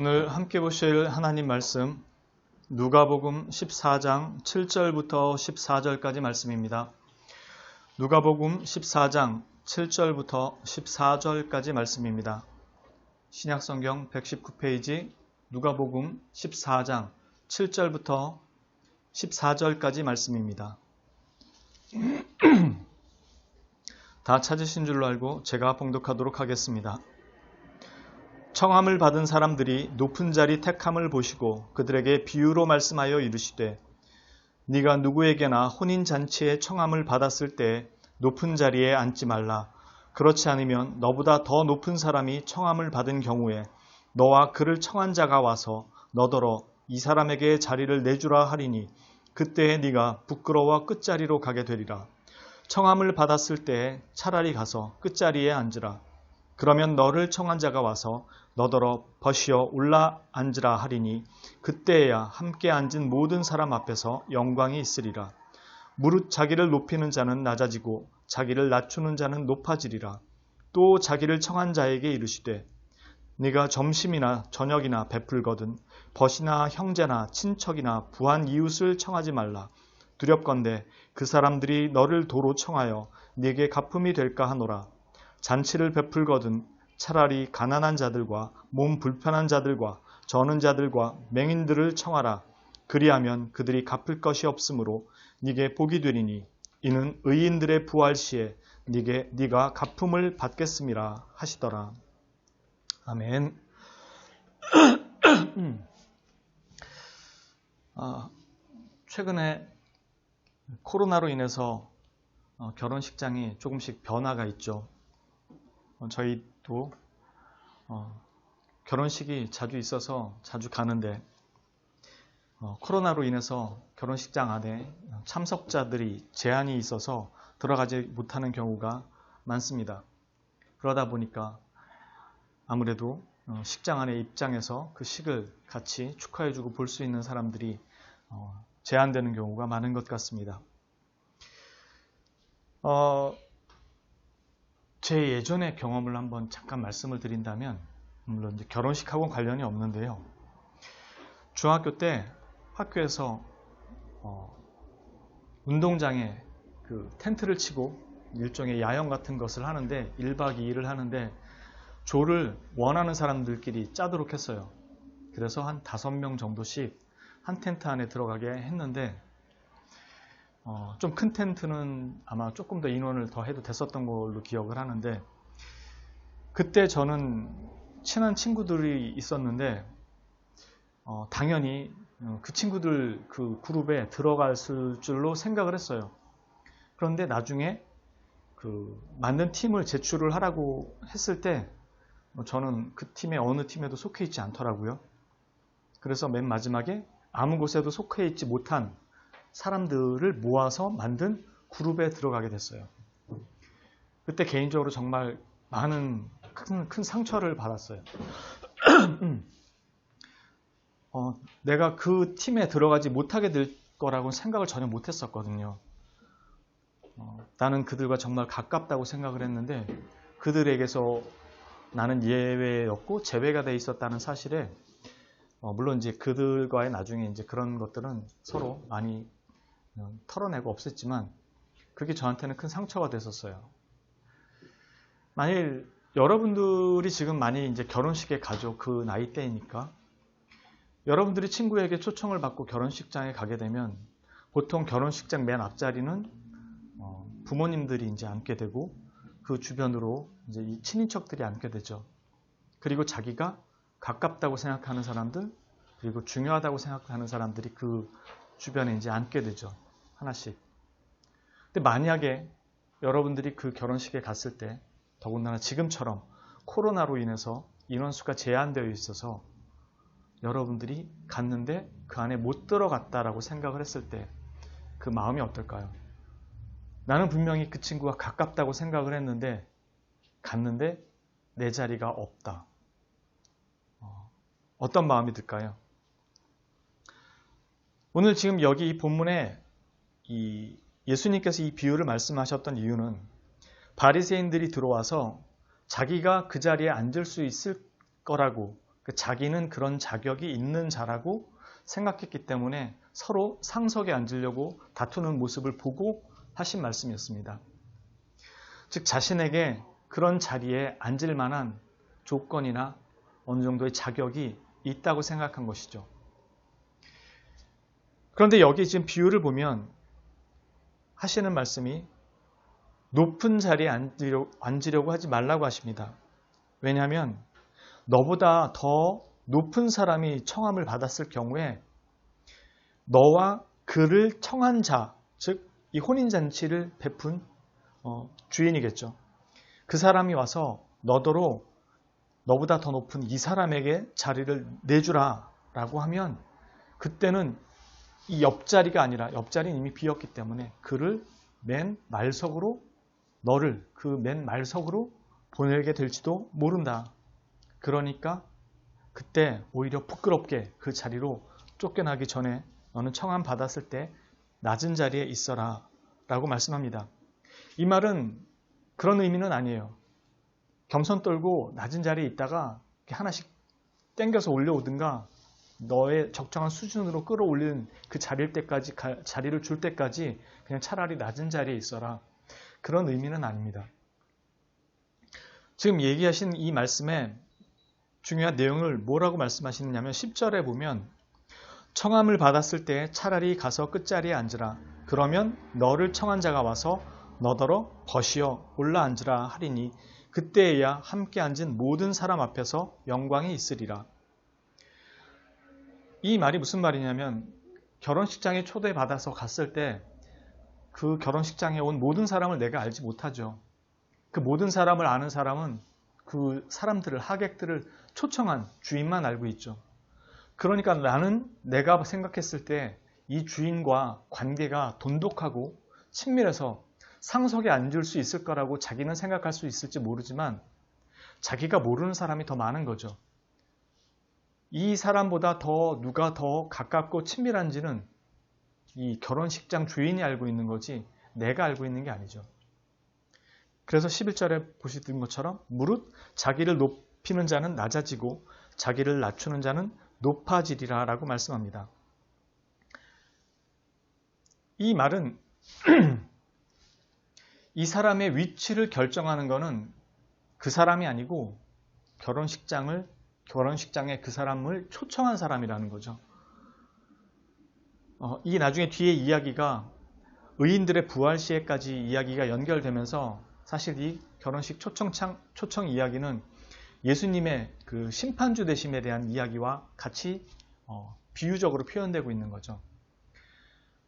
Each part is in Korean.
오늘 함께 보실 하나님 말씀 누가복음 14장 7절부터 14절까지 말씀입니다. 누가복음 14장 7절부터 14절까지 말씀입니다. 신약성경 119페이지 누가복음 14장 7절부터 14절까지 말씀입니다. 다 찾으신 줄로 알고 제가 봉독하도록 하겠습니다. 청함을 받은 사람들이 높은 자리 택함을 보시고 그들에게 비유로 말씀하여 이르시되 네가 누구에게나 혼인잔치에 청함을 받았을 때 높은 자리에 앉지 말라. 그렇지 않으면 너보다 더 높은 사람이 청함을 받은 경우에 너와 그를 청한 자가 와서 너더러 이 사람에게 자리를 내주라 하리니 그때에 네가 부끄러워 끝자리로 가게 되리라. 청함을 받았을 때 차라리 가서 끝자리에 앉으라. 그러면 너를 청한 자가 와서 너더러 벗이어 올라 앉으라 하리니 그때에야 함께 앉은 모든 사람 앞에서 영광이 있으리라. 무릇 자기를 높이는 자는 낮아지고 자기를 낮추는 자는 높아지리라. 또 자기를 청한 자에게 이르시되 네가 점심이나 저녁이나 베풀거든 벗이나 형제나 친척이나 부한 이웃을 청하지 말라. 두렵건대 그 사람들이 너를 도로 청하여 네게 갚음이 될까 하노라. 잔치를 베풀거든 차라리 가난한 자들과 몸 불편한 자들과 저는 자들과 맹인들을 청하라. 그리하면 그들이 갚을 것이 없으므로 네게 복이 되리니 이는 의인들의 부활 시에 네가 갚음을 받겠음이라 하시더라. 아멘. 최근에 코로나로 인해서 결혼식장이 조금씩 변화가 있죠. 저희도 결혼식이 자주 있어서 자주 가는데 코로나로 인해서 결혼식장 안에 참석자들이 제한이 있어서 들어가지 못하는 경우가 많습니다. 그러다 보니까 아무래도 식장 안에 입장해서 그 식을 같이 축하해주고 볼 수 있는 사람들이 제한되는 경우가 많은 것 같습니다. 제 예전의 경험을 한번 잠깐 말씀을 드린다면, 물론 이제 결혼식하고는 관련이 없는데요. 중학교 때 학교에서 운동장에 그 텐트를 치고 일종의 야영 같은 것을 하는데 1박 2일을 하는데 조를 원하는 사람들끼리 짜도록 했어요. 그래서 한 5명 정도씩 한 텐트 안에 들어가게 했는데 좀 큰 텐트는 아마 조금 더 인원을 더 해도 됐었던 걸로 기억을 하는데 그때 저는 친한 친구들이 있었는데 당연히 그 친구들 그 그룹에 들어갈 줄로 생각을 했어요. 그런데 나중에 그 만든 팀을 제출을 하라고 했을 때 저는 그 팀의 어느 팀에도 속해 있지 않더라고요. 그래서 맨 마지막에 아무 곳에도 속해 있지 못한 사람들을 모아서 만든 그룹에 들어가게 됐어요. 그때 개인적으로 정말 많은 큰 상처를 받았어요. 내가 그 팀에 들어가지 못하게 될 거라고 생각을 전혀 못했었거든요. 나는 그들과 정말 가깝다고 생각을 했는데 그들에게서 나는 예외였고 제외가 돼 있었다는 사실에 물론 이제 그들과의 나중에 이제 그런 것들은 서로 많이 털어내고 없앴지만 그게 저한테는 큰 상처가 됐었어요. 만일 여러분들이 지금 많이 이제 결혼식에 가죠. 그 나이대이니까. 여러분들이 친구에게 초청을 받고 결혼식장에 가게 되면 보통 결혼식장 맨 앞자리는 부모님들이 이제 앉게 되고 그 주변으로 이제 이 친인척들이 앉게 되죠. 그리고 자기가 가깝다고 생각하는 사람들 그리고 중요하다고 생각하는 사람들이 그 주변에 이제 앉게 되죠. 하나씩. 근데 만약에 여러분들이 그 결혼식에 갔을 때 더군다나 지금처럼 코로나로 인해서 인원수가 제한되어 있어서 여러분들이 갔는데 그 안에 못 들어갔다라고 생각을 했을 때 그 마음이 어떨까요? 나는 분명히 그 친구가 가깝다고 생각을 했는데 갔는데 내 자리가 없다. 어떤 마음이 들까요? 오늘 지금 여기 이 본문에 예수님께서 이 비유를 말씀하셨던 이유는 바리새인들이 들어와서 자기가 그 자리에 앉을 수 있을 거라고 자기는 그런 자격이 있는 자라고 생각했기 때문에 서로 상석에 앉으려고 다투는 모습을 보고 하신 말씀이었습니다. 즉 자신에게 그런 자리에 앉을 만한 조건이나 어느 정도의 자격이 있다고 생각한 것이죠. 그런데 여기 지금 비유를 보면 하시는 말씀이 높은 자리에 앉으려고 하지 말라고 하십니다. 왜냐하면 너보다 더 높은 사람이 청함을 받았을 경우에 너와 그를 청한 자, 즉 이 혼인잔치를 베푼 주인이겠죠. 그 사람이 와서 너더러 너보다 더 높은 이 사람에게 자리를 내주라 라고 하면 그때는 이 옆자리가 아니라 옆자리는 이미 비었기 때문에 그를 맨 말석으로 너를 그 맨 말석으로 보내게 될지도 모른다. 그러니까 그때 오히려 부끄럽게 그 자리로 쫓겨나기 전에 너는 청함 받았을 때 낮은 자리에 있어라 라고 말씀합니다. 이 말은 그런 의미는 아니에요. 겸손 떨고 낮은 자리에 있다가 하나씩 땡겨서 올려오든가 너의 적정한 수준으로 끌어올리는 그 자리일 때까지, 자리를 줄 때까지 그냥 차라리 낮은 자리에 있어라. 그런 의미는 아닙니다. 지금 얘기하신 이 말씀에 중요한 내용을 뭐라고 말씀하시느냐면 10절에 보면 청함을 받았을 때 차라리 가서 끝자리에 앉으라. 그러면 너를 청한 자가 와서 너더러 벗이어 올라 앉으라 하리니 그때에야 함께 앉은 모든 사람 앞에서 영광이 있으리라. 이 말이 무슨 말이냐면 결혼식장에 초대받아서 갔을 때 그 결혼식장에 온 모든 사람을 내가 알지 못하죠. 그 모든 사람을 아는 사람은 그 사람들을, 하객들을 초청한 주인만 알고 있죠. 그러니까 나는 내가 생각했을 때 이 주인과 관계가 돈독하고 친밀해서 상석에 앉을 수 있을 거라고 자기는 생각할 수 있을지 모르지만 자기가 모르는 사람이 더 많은 거죠. 이 사람보다 누가 더 가깝고 친밀한지는 이 결혼식장 주인이 알고 있는 거지 내가 알고 있는 게 아니죠. 그래서 11절에 보시던 것처럼 무릇 자기를 높이는 자는 낮아지고 자기를 낮추는 자는 높아지리라 라고 말씀합니다. 이 말은 이 사람의 위치를 결정하는 것은 그 사람이 아니고 결혼식장에 그 사람을 초청한 사람이라는 거죠. 이 나중에 뒤에 이야기가 의인들의 부활 시에까지 이야기가 연결되면서 사실 이 결혼식 초청 이야기는 예수님의 그 심판주 되심에 대한 이야기와 같이 비유적으로 표현되고 있는 거죠.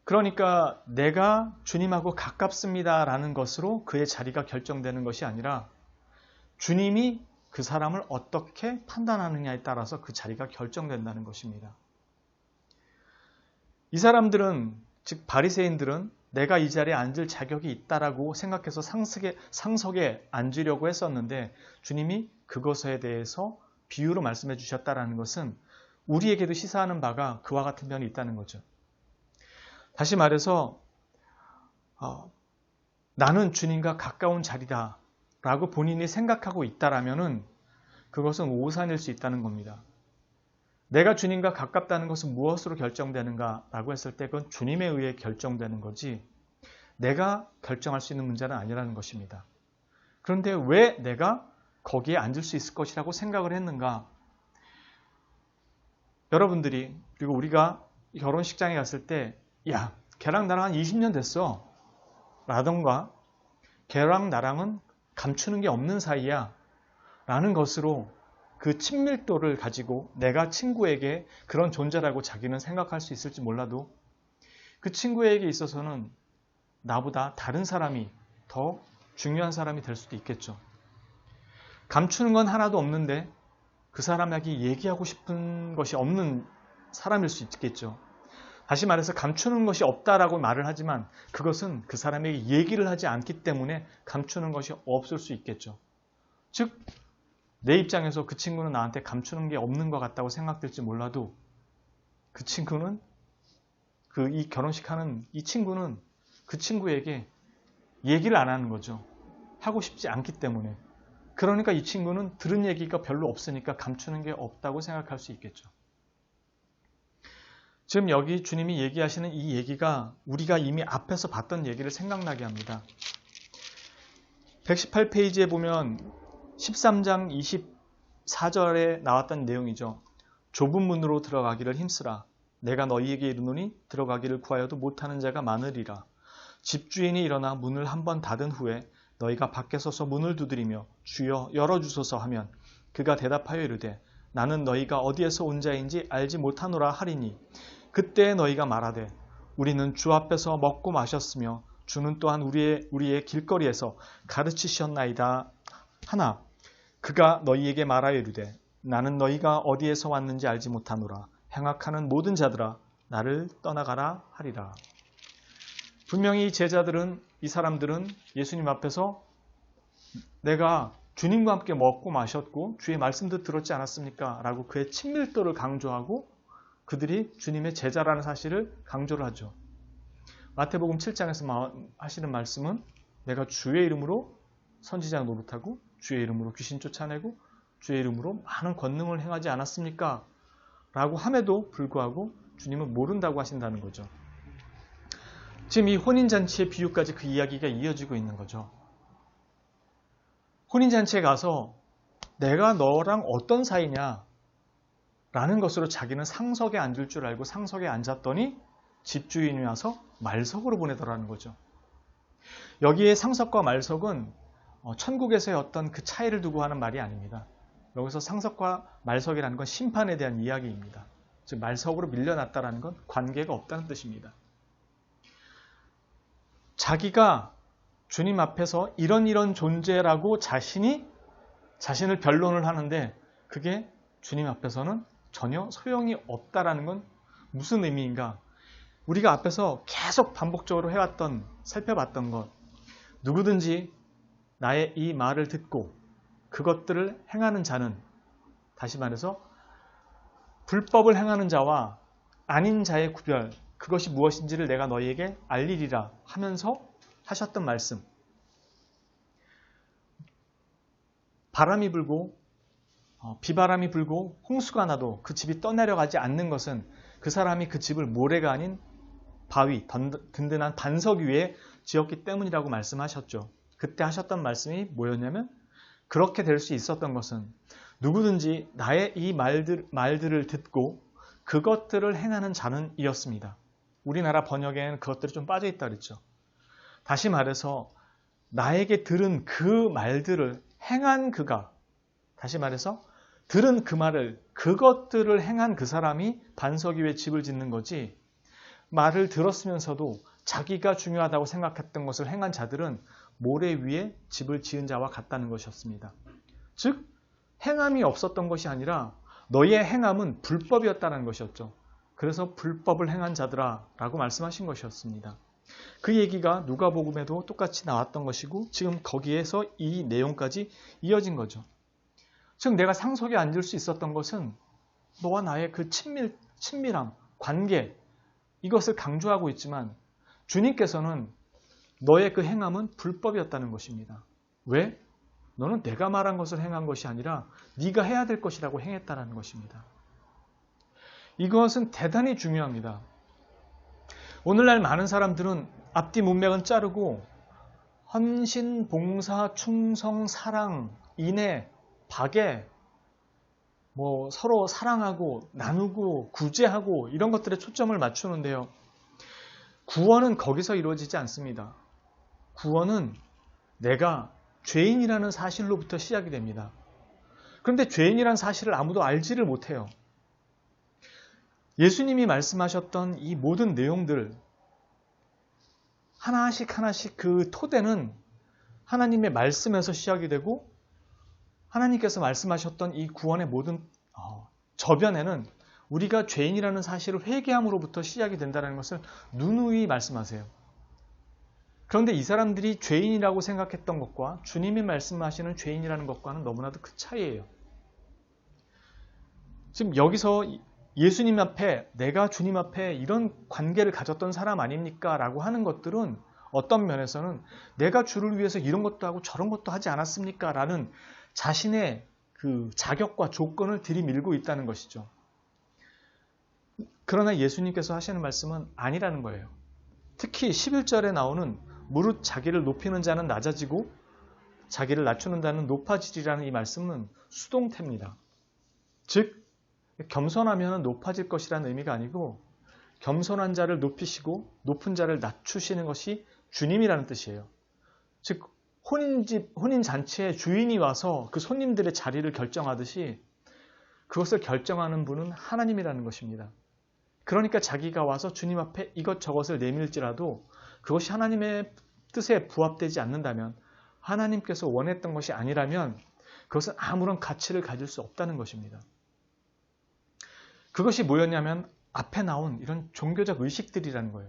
그러니까 내가 주님하고 가깝습니다라는 것으로 그의 자리가 결정되는 것이 아니라 주님이 그 사람을 어떻게 판단하느냐에 따라서 그 자리가 결정된다는 것입니다. 이 사람들은, 즉 바리새인들은 내가 이 자리에 앉을 자격이 있다라고 생각해서 상석에 앉으려고 했었는데 주님이 그것에 대해서 비유로 말씀해 주셨다는 것은 우리에게도 시사하는 바가 그와 같은 면이 있다는 거죠. 다시 말해서 나는 주님과 가까운 자리다 라고 본인이 생각하고 있다라면은 그것은 오산일 수 있다는 겁니다. 내가 주님과 가깝다는 것은 무엇으로 결정되는가 라고 했을 때 그건 주님에 의해 결정되는 거지 내가 결정할 수 있는 문제는 아니라는 것입니다. 그런데 왜 내가 거기에 앉을 수 있을 것이라고 생각을 했는가? 여러분들이 그리고 우리가 결혼식장에 갔을 때 야, 걔랑 나랑 한 20년 됐어 라던가 걔랑 나랑은 감추는 게 없는 사이야 라는 것으로 그 친밀도를 가지고 내가 친구에게 그런 존재라고 자기는 생각할 수 있을지 몰라도 그 친구에게 있어서는 나보다 다른 사람이 더 중요한 사람이 될 수도 있겠죠. 감추는 건 하나도 없는데 그 사람에게 얘기하고 싶은 것이 없는 사람일 수 있겠죠. 다시 말해서 감추는 것이 없다라고 말을 하지만 그것은 그 사람에게 얘기를 하지 않기 때문에 감추는 것이 없을 수 있겠죠. 즉 내 입장에서 그 친구는 나한테 감추는 게 없는 것 같다고 생각될지 몰라도 그 친구는 이 결혼식하는 이 친구는 그 친구에게 얘기를 안 하는 거죠. 하고 싶지 않기 때문에. 그러니까 이 친구는 들은 얘기가 별로 없으니까 감추는 게 없다고 생각할 수 있겠죠. 지금 여기 주님이 얘기하시는 이 얘기가 우리가 이미 앞에서 봤던 얘기를 생각나게 합니다. 118페이지에 보면 13장 24절에 나왔던 내용이죠. 좁은 문으로 들어가기를 힘쓰라. 내가 너희에게 이르노니 들어가기를 구하여도 못하는 자가 많으리라. 집주인이 일어나 문을 한번 닫은 후에 너희가 밖에 서서 문을 두드리며 주여 열어주소서 하면 그가 대답하여 이르되 나는 너희가 어디에서 온 자인지 알지 못하노라 하리니 그때 너희가 말하되 우리는 주 앞에서 먹고 마셨으며 주는 또한 우리의 길거리에서 가르치셨나이다 하나 그가 너희에게 말하여 이르되 나는 너희가 어디에서 왔는지 알지 못하노라. 행악하는 모든 자들아 나를 떠나가라 하리라. 분명히 이 사람들은 예수님 앞에서 내가 주님과 함께 먹고 마셨고 주의 말씀도 들었지 않았습니까? 라고 그의 친밀도를 강조하고 그들이 주님의 제자라는 사실을 강조를 하죠. 마태복음 7장에서 하시는 말씀은 내가 주의 이름으로 선지자 노릇하고 주의 이름으로 귀신 쫓아내고 주의 이름으로 많은 권능을 행하지 않았습니까? 라고 함에도 불구하고 주님은 모른다고 하신다는 거죠. 지금 이 혼인잔치의 비유까지 그 이야기가 이어지고 있는 거죠. 혼인잔치에 가서 내가 너랑 어떤 사이냐 라는 것으로 자기는 상석에 앉을 줄 알고 상석에 앉았더니 집주인이 와서 말석으로 보내더라는 거죠. 여기에 상석과 말석은 천국에서의 어떤 그 차이를 두고 하는 말이 아닙니다. 여기서 상석과 말석이라는 건 심판에 대한 이야기입니다. 즉 말석으로 밀려났다는 건 관계가 없다는 뜻입니다. 자기가 주님 앞에서 이런 존재라고 자신을 변론을 하는데 그게 주님 앞에서는 전혀 소용이 없다라는 건 무슨 의미인가? 우리가 앞에서 계속 반복적으로 살펴봤던 것. 누구든지 나의 이 말을 듣고 그것들을 행하는 자는, 다시 말해서 불법을 행하는 자와 아닌 자의 구별, 그것이 무엇인지를 내가 너희에게 알리리라 하면서 하셨던 말씀. 바람이 불고 비바람이 불고 홍수가 나도 그 집이 떠내려가지 않는 것은 그 사람이 그 집을 모래가 아닌 바위, 든든한 반석 위에 지었기 때문이라고 말씀하셨죠. 그때 하셨던 말씀이 뭐였냐면 그렇게 될 수 있었던 것은 누구든지 나의 이 말들을 듣고 그것들을 행하는 자는 이었습니다. 우리나라 번역에는 그것들이 좀 빠져있다 그랬죠. 다시 말해서 나에게 들은 그 말들을 행한 그가, 다시 말해서 들은 그 말을, 그것들을 행한 그 사람이 반석 위에 집을 짓는 거지, 말을 들었으면서도 자기가 중요하다고 생각했던 것을 행한 자들은 모래 위에 집을 지은 자와 같다는 것이었습니다. 즉 행함이 없었던 것이 아니라 너희의 행함은 불법이었다는 것이었죠. 그래서 불법을 행한 자들아 라고 말씀하신 것이었습니다. 그 얘기가 누가복음에도 똑같이 나왔던 것이고 지금 거기에서 이 내용까지 이어진 거죠. 즉 내가 상석에 앉을 수 있었던 것은 너와 나의 그 친밀함, 관계, 이것을 강조하고 있지만 주님께서는 너의 그 행함은 불법이었다는 것입니다. 왜? 너는 내가 말한 것을 행한 것이 아니라 네가 해야 될 것이라고 행했다는 것입니다. 이것은 대단히 중요합니다. 오늘날 많은 사람들은 앞뒤 문맥은 자르고 헌신, 봉사, 충성, 사랑, 인애, 박애, 서로 사랑하고 나누고 구제하고 이런 것들에 초점을 맞추는데요. 구원은 거기서 이루어지지 않습니다. 구원은 내가 죄인이라는 사실로부터 시작이 됩니다. 그런데 죄인이라는 사실을 아무도 알지를 못해요. 예수님이 말씀하셨던 이 모든 내용들 하나씩 그 토대는 하나님의 말씀에서 시작이 되고 하나님께서 말씀하셨던 이 구원의 모든 저변에는 우리가 죄인이라는 사실을 회개함으로부터 시작이 된다는 것을 누누이 말씀하세요. 그런데 이 사람들이 죄인이라고 생각했던 것과 주님이 말씀하시는 죄인이라는 것과는 너무나도 그 차이예요. 지금 여기서 예수님 앞에 내가 주님 앞에 이런 관계를 가졌던 사람 아닙니까? 라고 하는 것들은 어떤 면에서는 내가 주를 위해서 이런 것도 하고 저런 것도 하지 않았습니까? 라는 자신의 그 자격과 조건을 들이밀고 있다는 것이죠. 그러나 예수님께서 하시는 말씀은 아니라는 거예요. 특히 11절에 나오는 무릇 자기를 높이는 자는 낮아지고 자기를 낮추는 자는 높아지리라는 이 말씀은 수동태입니다. 즉 겸손하면 높아질 것이라는 의미가 아니고 겸손한 자를 높이시고 높은 자를 낮추시는 것이 주님이라는 뜻이에요. 즉 혼인잔치에 주인이 와서 그 손님들의 자리를 결정하듯이 그것을 결정하는 분은 하나님이라는 것입니다. 그러니까 자기가 와서 주님 앞에 이것저것을 내밀지라도 그것이 하나님의 뜻에 부합되지 않는다면, 하나님께서 원했던 것이 아니라면 그것은 아무런 가치를 가질 수 없다는 것입니다. 그것이 뭐였냐면 앞에 나온 이런 종교적 의식들이라는 거예요.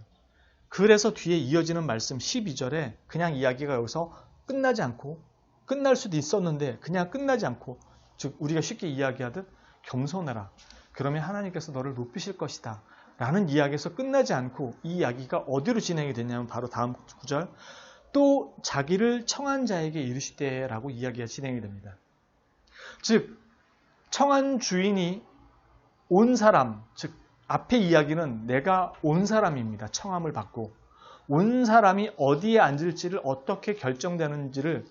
그래서 뒤에 이어지는 말씀 12절에 그냥 이야기가 여기서 끝나지 않고, 끝날 수도 있었는데 그냥 끝나지 않고, 즉 우리가 쉽게 이야기하듯 겸손해라, 그러면 하나님께서 너를 높이실 것이다 라는 이야기에서 끝나지 않고 이 이야기가 어디로 진행이 됐냐면 바로 다음 구절, 또 자기를 청한 자에게 이르시되 라고 이야기가 진행이 됩니다. 즉 청한 주인이 온 사람, 즉 앞에 이야기는 내가 온 사람입니다. 청함을 받고 온 사람이 어디에 앉을지를 어떻게 결정되는지를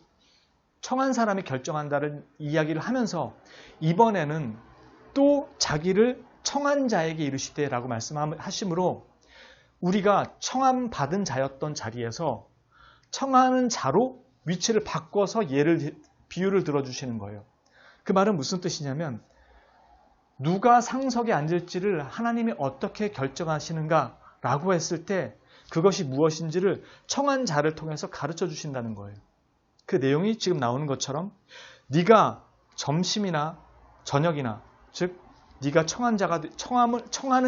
청한 사람이 결정한다는 이야기를 하면서 이번에는 또 자기를 청한 자에게 이르시되 라고 말씀하시므로 우리가 청함 받은 자였던 자리에서 청하는 자로 위치를 바꿔서 비유를 들어주시는 거예요. 그 말은 무슨 뜻이냐면 누가 상석에 앉을지를 하나님이 어떻게 결정하시는가 라고 했을 때 그것이 무엇인지를 청한 자를 통해서 가르쳐 주신다는 거예요. 그 내용이 지금 나오는 것처럼 네가 점심이나 저녁이나, 즉 네가 청하는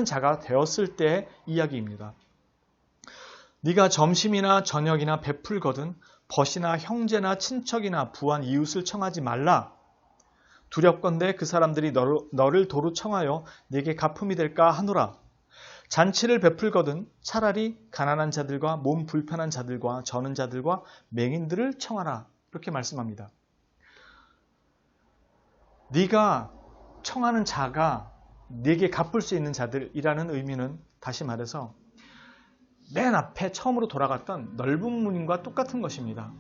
자가 되었을 때의 이야기입니다. 네가 점심이나 저녁이나 베풀거든 벗이나 형제나 친척이나 부한 이웃을 청하지 말라. 두렵건대 그 사람들이 너를 도로 청하여 네게 가품이 될까 하노라. 잔치를 베풀거든 차라리 가난한 자들과 몸 불편한 자들과 저는 자들과 맹인들을 청하라. 이렇게 말씀합니다. 네가 청하는 자가 네게 갚을 수 있는 자들이라는 의미는 다시 말해서 맨 앞에 처음으로 돌아갔던 넓은 문과 똑같은 것입니다.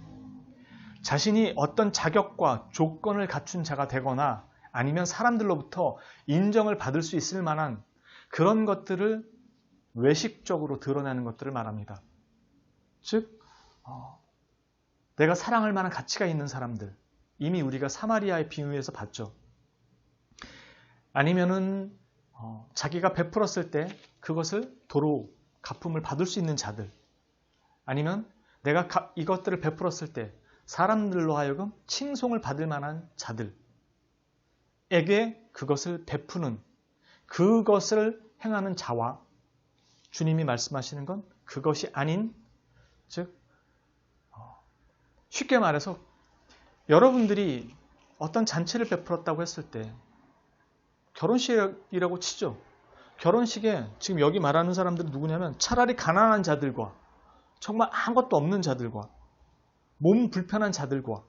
자신이 어떤 자격과 조건을 갖춘 자가 되거나 아니면 사람들로부터 인정을 받을 수 있을 만한 그런 것들을 외식적으로 드러내는 것들을 말합니다. 즉 내가 사랑할 만한 가치가 있는 사람들, 이미 우리가 사마리아의 비유에서 봤죠. 아니면은 자기가 베풀었을 때 그것을 도로 가품을 받을 수 있는 자들, 아니면 내가 이것들을 베풀었을 때 사람들로 하여금 칭송을 받을 만한 자들에게 그것을 베푸는, 그것을 행하는 자와 주님이 말씀하시는 건 그것이 아닌, 즉 쉽게 말해서 여러분들이 어떤 잔치를 베풀었다고 했을 때 결혼식이라고 치죠. 결혼식에 지금 여기 말하는 사람들은 누구냐면 차라리 가난한 자들과 정말 아무것도 없는 자들과 몸 불편한 자들과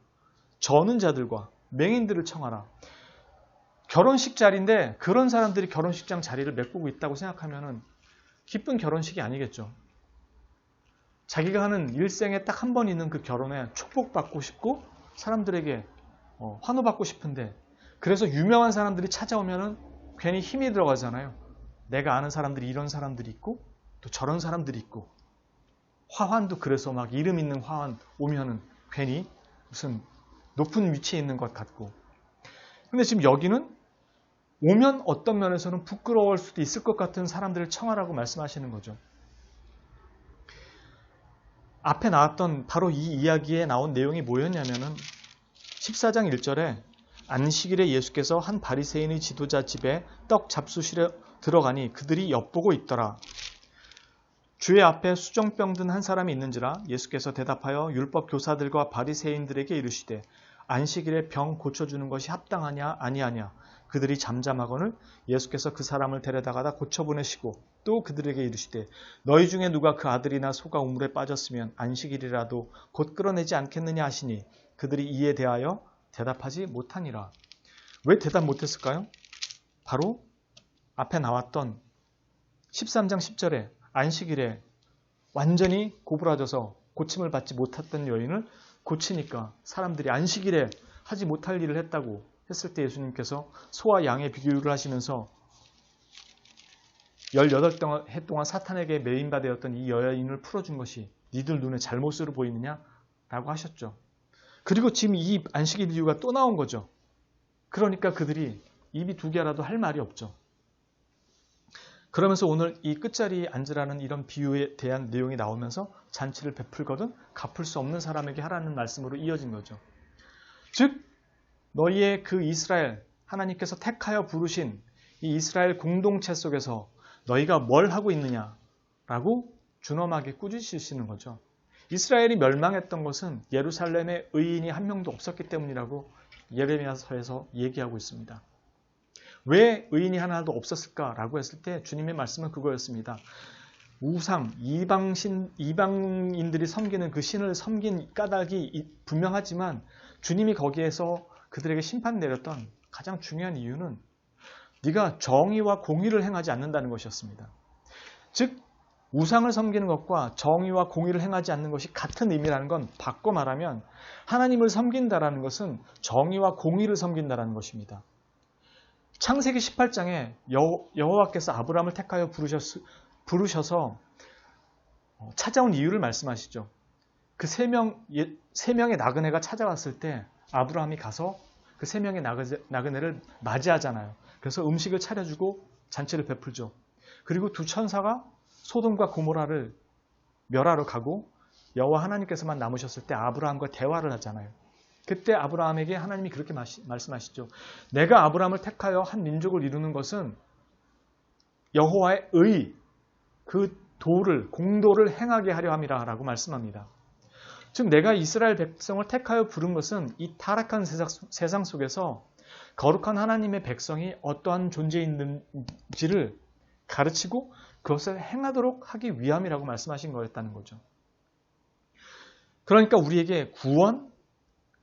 저는 자들과 맹인들을 청하라. 결혼식 자리인데 그런 사람들이 결혼식장 자리를 메꾸고 있다고 생각하면 기쁜 결혼식이 아니겠죠. 자기가 하는 일생에 딱 한 번 있는 그 결혼에 축복받고 싶고 사람들에게 환호받고 싶은데, 그래서 유명한 사람들이 찾아오면 괜히 힘이 들어가잖아요. 내가 아는 사람들이 이런 사람들이 있고 또 저런 사람들이 있고, 화환도 그래서 막 이름 있는 화환 오면은 괜히 무슨 높은 위치에 있는 것 같고. 근데 지금 여기는 오면 어떤 면에서는 부끄러울 수도 있을 것 같은 사람들을 청하라고 말씀하시는 거죠. 앞에 나왔던 바로 이 이야기에 나온 내용이 뭐였냐면은 14장 1절에 안식일에 예수께서 한 바리새인의 지도자 집에 떡 잡수시러 들어가니 그들이 엿보고 있더라. 주의 앞에 수정병 든 한 사람이 있는지라 예수께서 대답하여 율법 교사들과 바리새인들에게 이르시되 안식일에 병 고쳐주는 것이 합당하냐 아니하냐. 그들이 잠잠하거늘 예수께서 그 사람을 데려다가다 고쳐보내시고 또 그들에게 이르시되 너희 중에 누가 그 아들이나 소가 우물에 빠졌으면 안식일이라도 곧 끌어내지 않겠느냐 하시니 그들이 이에 대하여 대답하지 못하니라. 왜 대답 못했을까요? 바로 앞에 나왔던 13장 10절에 안식일에 완전히 고부라져서 고침을 받지 못했던 여인을 고치니까 사람들이 안식일에 하지 못할 일을 했다고 했을 때 예수님께서 소와 양의 비교를 하시면서 18해 동안 사탄에게 매인받았던 이 여인을 풀어준 것이 니들 눈에 잘못으로 보이느냐? 라고 하셨죠. 그리고 지금 이 안식일 이유가 또 나온 거죠. 그러니까 그들이 입이 두 개라도 할 말이 없죠. 그러면서 오늘 이 끝자리에 앉으라는 이런 비유에 대한 내용이 나오면서 잔치를 베풀거든 갚을 수 없는 사람에게 하라는 말씀으로 이어진 거죠. 즉 너희의 그 이스라엘 하나님께서 택하여 부르신 이 이스라엘 공동체 속에서 너희가 뭘 하고 있느냐라고 준엄하게 꾸짖으시는 거죠. 이스라엘이 멸망했던 것은 예루살렘에 의인이 한 명도 없었기 때문이라고 예레미야서에서 얘기하고 있습니다. 왜 의인이 하나도 없었을까라고 했을 때 주님의 말씀은 그거였습니다. 우상, 이방인들이 섬기는 그 신을 섬긴 까닭이 분명하지만 주님이 거기에서 그들에게 심판 내렸던 가장 중요한 이유는 네가 정의와 공의를 행하지 않는다는 것이었습니다. 즉 우상을 섬기는 것과 정의와 공의를 행하지 않는 것이 같은 의미라는 건 바꿔 말하면 하나님을 섬긴다라는 것은 정의와 공의를 섬긴다라는 것입니다. 창세기 18장에 여호와께서 아브라함을 택하여 부르셔서 찾아온 이유를 말씀하시죠. 그 세 명의 나그네가 찾아왔을 때 아브라함이 가서 그 세 명의 나그네를 맞이하잖아요. 그래서 음식을 차려주고 잔치를 베풀죠. 그리고 두 천사가 소돔과 고모라를 멸하러 가고 여호와 하나님께서만 남으셨을 때 아브라함과 대화를 하잖아요. 그때 아브라함에게 하나님이 그렇게 말씀하시죠. 내가 아브라함을 택하여 한 민족을 이루는 것은 여호와의 의, 그 도를, 공도를 행하게 하려 함이라 라고 말씀합니다. 즉 내가 이스라엘 백성을 택하여 부른 것은 이 타락한 세상 속에서 거룩한 하나님의 백성이 어떠한 존재인지를 가르치고 그것을 행하도록 하기 위함이라고 말씀하신 거였다는 거죠. 그러니까 우리에게 구원,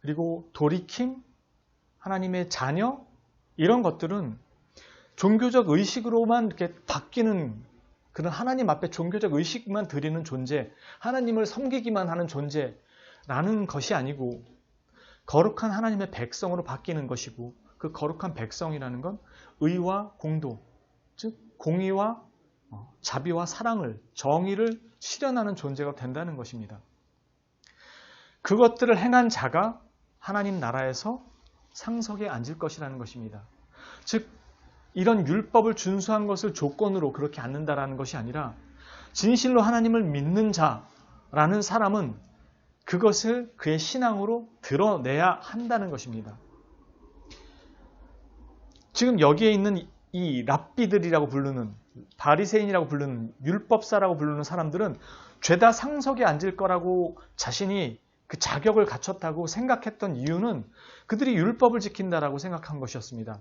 그리고 돌이킴, 하나님의 자녀 이런 것들은 종교적 의식으로만 이렇게 바뀌는 그런 하나님 앞에 종교적 의식만 드리는 존재, 하나님을 섬기기만 하는 존재라는 것이 아니고 거룩한 하나님의 백성으로 바뀌는 것이고 그 거룩한 백성이라는 건 의와 공도, 즉 공의와 자비와 사랑을, 정의를 실현하는 존재가 된다는 것입니다. 그것들을 행한 자가 하나님 나라에서 상석에 앉을 것이라는 것입니다. 즉 이런 율법을 준수한 것을 조건으로 그렇게 앉는다라는 것이 아니라 진실로 하나님을 믿는 자라는 사람은 그것을 그의 신앙으로 드러내야 한다는 것입니다. 지금 여기에 있는 이 랍비들이라고 부르는 바리새인이라고 부르는 율법사라고 부르는 사람들은 죄다 상석에 앉을 거라고 자신이 그 자격을 갖췄다고 생각했던 이유는 그들이 율법을 지킨다라고 생각한 것이었습니다.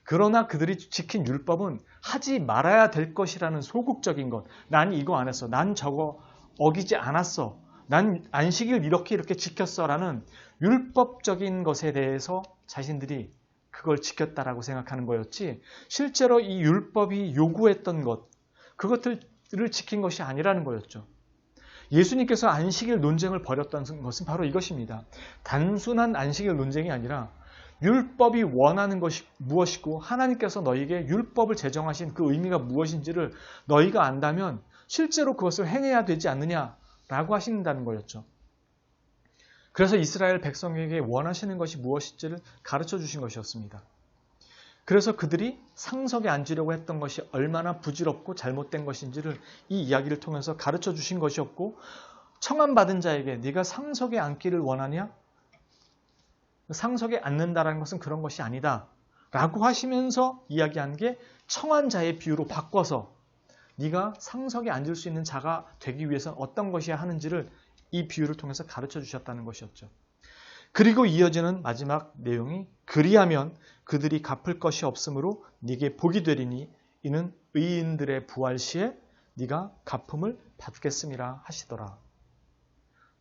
그러나 그들이 지킨 율법은 하지 말아야 될 것이라는 소극적인 것. 난 이거 안 했어. 난 저거 어기지 않았어. 난 안식일 이렇게 지켰어. 라는 율법적인 것에 대해서 자신들이 그걸 지켰다라고 생각하는 거였지 실제로 이 율법이 요구했던 것, 그것들을 지킨 것이 아니라는 거였죠. 예수님께서 안식일 논쟁을 벌였다는 것은 바로 이것입니다. 단순한 안식일 논쟁이 아니라 율법이 원하는 것이 무엇이고 하나님께서 너희에게 율법을 제정하신 그 의미가 무엇인지를 너희가 안다면 실제로 그것을 행해야 되지 않느냐라고 하신다는 거였죠. 그래서 이스라엘 백성에게 원하시는 것이 무엇인지를 가르쳐 주신 것이었습니다. 그래서 그들이 상석에 앉으려고 했던 것이 얼마나 부질없고 잘못된 것인지를 이 이야기를 통해서 가르쳐 주신 것이었고 청함받은 자에게 네가 상석에 앉기를 원하냐? 상석에 앉는다는 것은 그런 것이 아니다 라고 하시면서 이야기한 게 청한 자의 비유로 바꿔서 네가 상석에 앉을 수 있는 자가 되기 위해서는 어떤 것이야 하는지를 이 비유를 통해서 가르쳐 주셨다는 것이었죠. 그리고 이어지는 마지막 내용이 그리하면 그들이 갚을 것이 없으므로 네게 복이 되리니 이는 의인들의 부활 시에 네가 갚음을 받겠음이라 하시더라.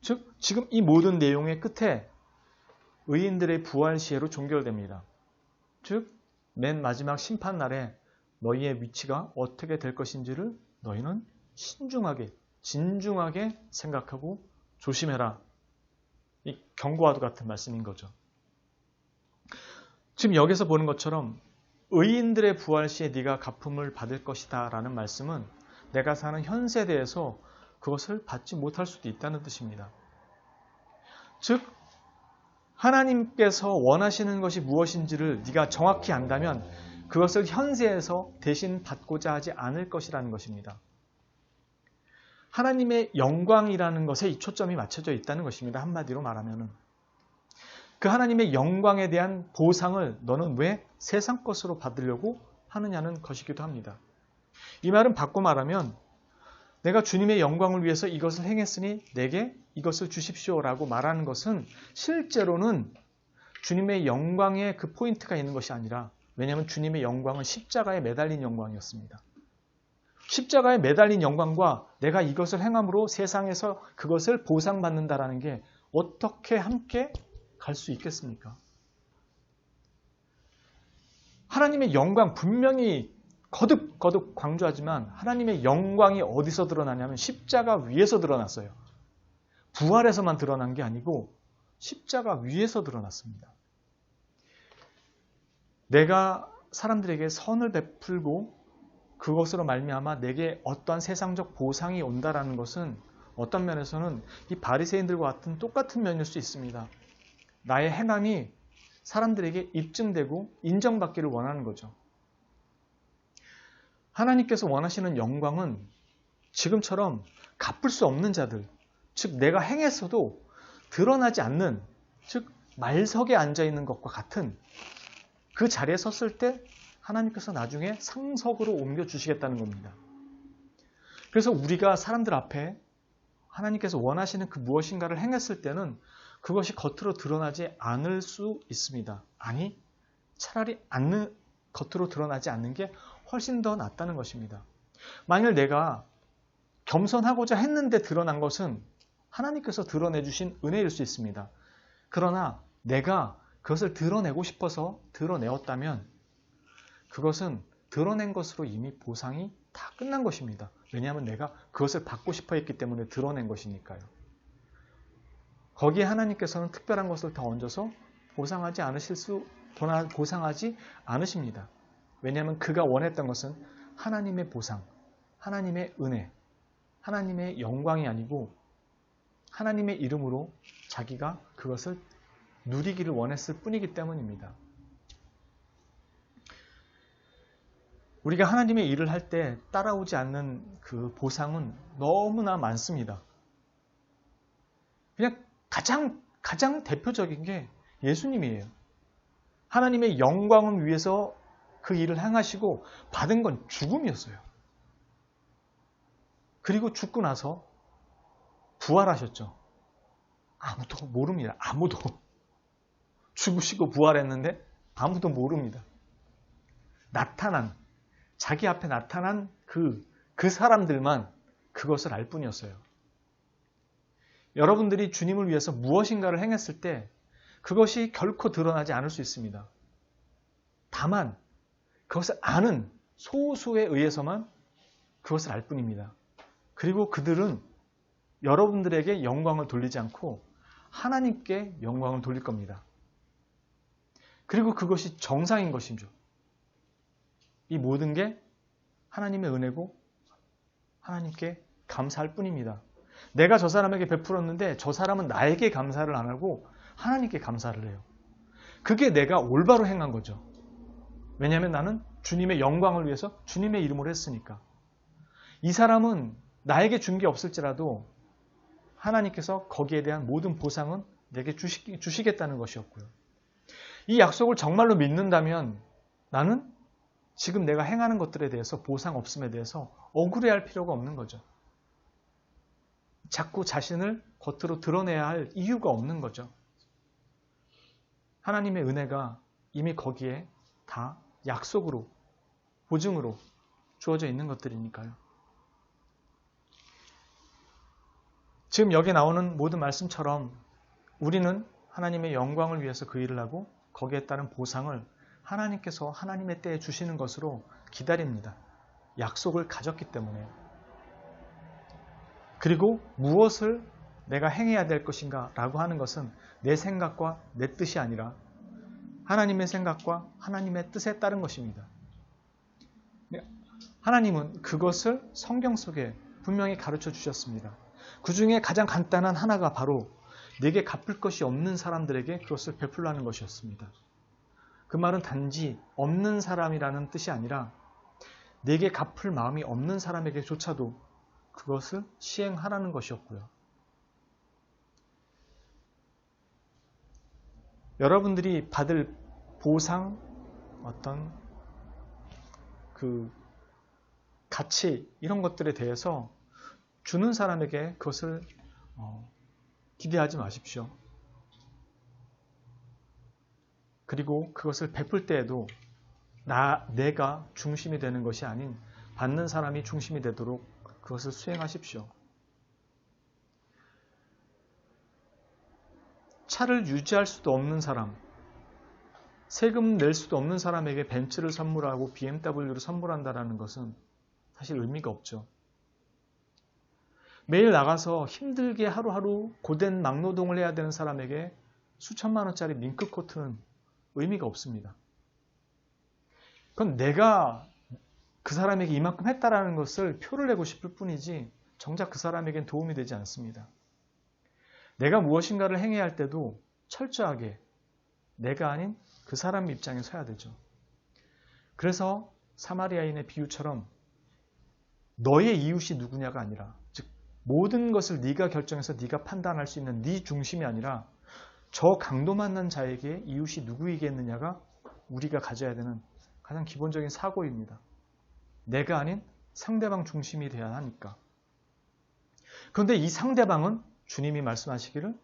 즉 지금 이 모든 내용의 끝에 의인들의 부활 시혜로 종결됩니다. 즉, 맨 마지막 심판날에 너희의 위치가 어떻게 될 것인지를 너희는 신중하게, 진중하게 생각하고 조심해라. 이 경고와도 같은 말씀인 거죠. 지금 여기서 보는 것처럼 의인들의 부활 시에 네가 갚음을 받을 것이다 라는 말씀은 내가 사는 현 세대에서 그것을 받지 못할 수도 있다는 뜻입니다. 즉, 하나님께서 원하시는 것이 무엇인지를 네가 정확히 안다면 그것을 현세에서 대신 받고자 하지 않을 것이라는 것입니다. 하나님의 영광이라는 것에 이 초점이 맞춰져 있다는 것입니다. 한마디로 말하면은. 그 하나님의 영광에 대한 보상을 너는 왜 세상 것으로 받으려고 하느냐는 것이기도 합니다. 이 말은 바꿔 말하면 내가 주님의 영광을 위해서 이것을 행했으니 내게 이것을 주십시오라고 말하는 것은 실제로는 주님의 영광에 그 포인트가 있는 것이 아니라, 왜냐하면 주님의 영광은 십자가에 매달린 영광이었습니다. 십자가에 매달린 영광과 내가 이것을 행함으로 세상에서 그것을 보상받는다라는 게 어떻게 함께 갈 수 있겠습니까? 하나님의 영광 분명히 거듭거듭 강조하지만 하나님의 영광이 어디서 드러나냐면 십자가 위에서 드러났어요. 부활에서만 드러난 게 아니고 십자가 위에서 드러났습니다. 내가 사람들에게 선을 베풀고 그것으로 말미암아 내게 어떠한 세상적 보상이 온다라는 것은 어떤 면에서는 이 바리새인들과 같은 똑같은 면일 수 있습니다. 나의 행함이 사람들에게 입증되고 인정받기를 원하는 거죠. 하나님께서 원하시는 영광은 지금처럼 갚을 수 없는 자들, 즉 내가 행했어도 드러나지 않는, 즉 말석에 앉아있는 것과 같은 그 자리에 섰을 때 하나님께서 나중에 상석으로 옮겨주시겠다는 겁니다. 그래서 우리가 사람들 앞에 하나님께서 원하시는 그 무엇인가를 행했을 때는 그것이 겉으로 드러나지 않을 수 있습니다. 아니, 차라리 겉으로 드러나지 않는 게 훨씬 더 낫다는 것입니다. 만일 내가 겸손하고자 했는데 드러난 것은 하나님께서 드러내 주신 은혜일 수 있습니다. 그러나 내가 그것을 드러내고 싶어서 드러내었다면 그것은 드러낸 것으로 이미 보상이 다 끝난 것입니다. 왜냐하면 내가 그것을 받고 싶어 했기 때문에 드러낸 것이니까요. 거기에 하나님께서는 특별한 것을 더 얹어서 보상하지 않으십니다. 왜냐하면 그가 원했던 것은 하나님의 보상, 하나님의 은혜, 하나님의 영광이 아니고 하나님의 이름으로 자기가 그것을 누리기를 원했을 뿐이기 때문입니다. 우리가 하나님의 일을 할 때 따라오지 않는 그 보상은 너무나 많습니다. 그냥 가장 대표적인 게 예수님이에요. 하나님의 영광을 위해서 그 일을 행하시고 받은 건 죽음이었어요. 그리고 죽고 나서 부활하셨죠. 아무도 모릅니다. 아무도. 죽으시고 부활했는데 아무도 모릅니다. 자기 앞에 나타난 그 사람들만 그것을 알 뿐이었어요. 여러분들이 주님을 위해서 무엇인가를 행했을 때 그것이 결코 드러나지 않을 수 있습니다. 다만 그것을 아는 소수에 의해서만 그것을 알 뿐입니다. 그리고 그들은 여러분들에게 영광을 돌리지 않고 하나님께 영광을 돌릴 겁니다. 그리고 그것이 정상인 것이죠. 이 모든 게 하나님의 은혜고 하나님께 감사할 뿐입니다. 내가 저 사람에게 베풀었는데 저 사람은 나에게 감사를 안 하고 하나님께 감사를 해요. 그게 내가 올바로 행한 거죠. 왜냐하면 나는 주님의 영광을 위해서 주님의 이름으로 했으니까. 이 사람은 나에게 준 게 없을지라도 하나님께서 거기에 대한 모든 보상은 내게 주시겠다는 것이었고요. 이 약속을 정말로 믿는다면 나는 지금 내가 행하는 것들에 대해서 보상 없음에 대해서 억울해할 필요가 없는 거죠. 자꾸 자신을 겉으로 드러내야 할 이유가 없는 거죠. 하나님의 은혜가 이미 거기에 다 약속으로, 보증으로 주어져 있는 것들이니까요. 지금 여기 나오는 모든 말씀처럼 우리는 하나님의 영광을 위해서 그 일을 하고 거기에 따른 보상을 하나님께서 하나님의 때에 주시는 것으로 기다립니다. 약속을 가졌기 때문에. 그리고 무엇을 내가 행해야 될 것인가 라고 하는 것은 내 생각과 내 뜻이 아니라 하나님의 생각과 하나님의 뜻에 따른 것입니다. 하나님은 그것을 성경 속에 분명히 가르쳐 주셨습니다. 그 중에 가장 간단한 하나가 바로 내게 갚을 것이 없는 사람들에게 그것을 베풀라는 것이었습니다. 그 말은 단지 없는 사람이라는 뜻이 아니라 내게 갚을 마음이 없는 사람에게조차도 그것을 시행하라는 것이었고요. 여러분들이 받을 보상, 어떤 그 가치 이런 것들에 대해서 주는 사람에게 그것을 기대하지 마십시오. 그리고 그것을 베풀 때에도 내가 중심이 되는 것이 아닌 받는 사람이 중심이 되도록 그것을 수행하십시오. 차를 유지할 수도 없는 사람, 세금 낼 수도 없는 사람에게 벤츠를 선물하고 BMW를 선물한다는 것은 사실 의미가 없죠. 매일 나가서 힘들게 하루하루 고된 막노동을 해야 되는 사람에게 수천만 원짜리 밍크 코트는 의미가 없습니다. 그건 내가 그 사람에게 이만큼 했다라는 것을 표를 내고 싶을 뿐이지 정작 그 사람에겐 도움이 되지 않습니다. 내가 무엇인가를 행해야 할 때도 철저하게 내가 아닌 그 사람 입장에 서야 되죠. 그래서 사마리아인의 비유처럼 너의 이웃이 누구냐가 아니라, 즉 모든 것을 네가 결정해서 네가 판단할 수 있는 네 중심이 아니라 저 강도 만난 자에게 이웃이 누구이겠느냐가 우리가 가져야 되는 가장 기본적인 사고입니다. 내가 아닌 상대방 중심이 돼야 하니까. 그런데 이 상대방은 주님이 말씀하시기를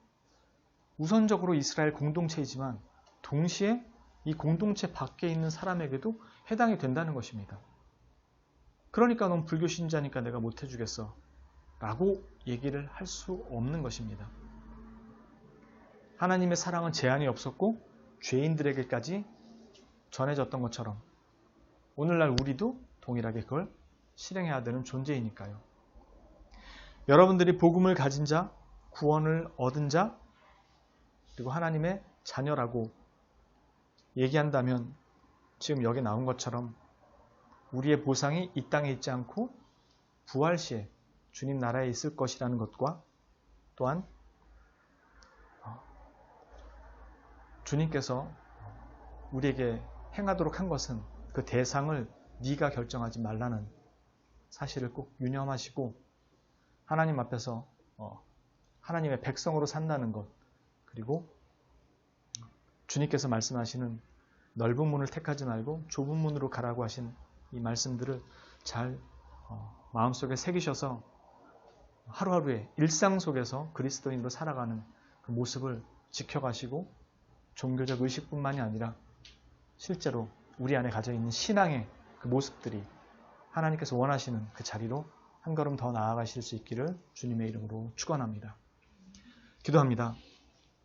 우선적으로 이스라엘 공동체이지만 동시에 이 공동체 밖에 있는 사람에게도 해당이 된다는 것입니다. 그러니까 넌 불교 신자니까 내가 못 해주겠어 라고 얘기를 할 수 없는 것입니다. 하나님의 사랑은 제한이 없었고 죄인들에게까지 전해졌던 것처럼 오늘날 우리도 동일하게 그걸 실행해야 되는 존재이니까요. 여러분들이 복음을 가진 자, 구원을 얻은 자, 그리고 하나님의 자녀라고 얘기한다면 지금 여기 나온 것처럼 우리의 보상이 이 땅에 있지 않고 부활 시에 주님 나라에 있을 것이라는 것과 또한 주님께서 우리에게 행하도록 한 것은 그 대상을 네가 결정하지 말라는 사실을 꼭 유념하시고 하나님 앞에서 하나님의 백성으로 산다는 것, 그리고 주님께서 말씀하시는 넓은 문을 택하지 말고 좁은 문으로 가라고 하신 이 말씀들을 잘 마음속에 새기셔서 하루하루의 일상 속에서 그리스도인으로 살아가는 그 모습을 지켜가시고 종교적 의식뿐만이 아니라 실제로 우리 안에 가져 있는 신앙의 그 모습들이 하나님께서 원하시는 그 자리로 한 걸음 더 나아가실 수 있기를 주님의 이름으로 축원합니다. 기도합니다.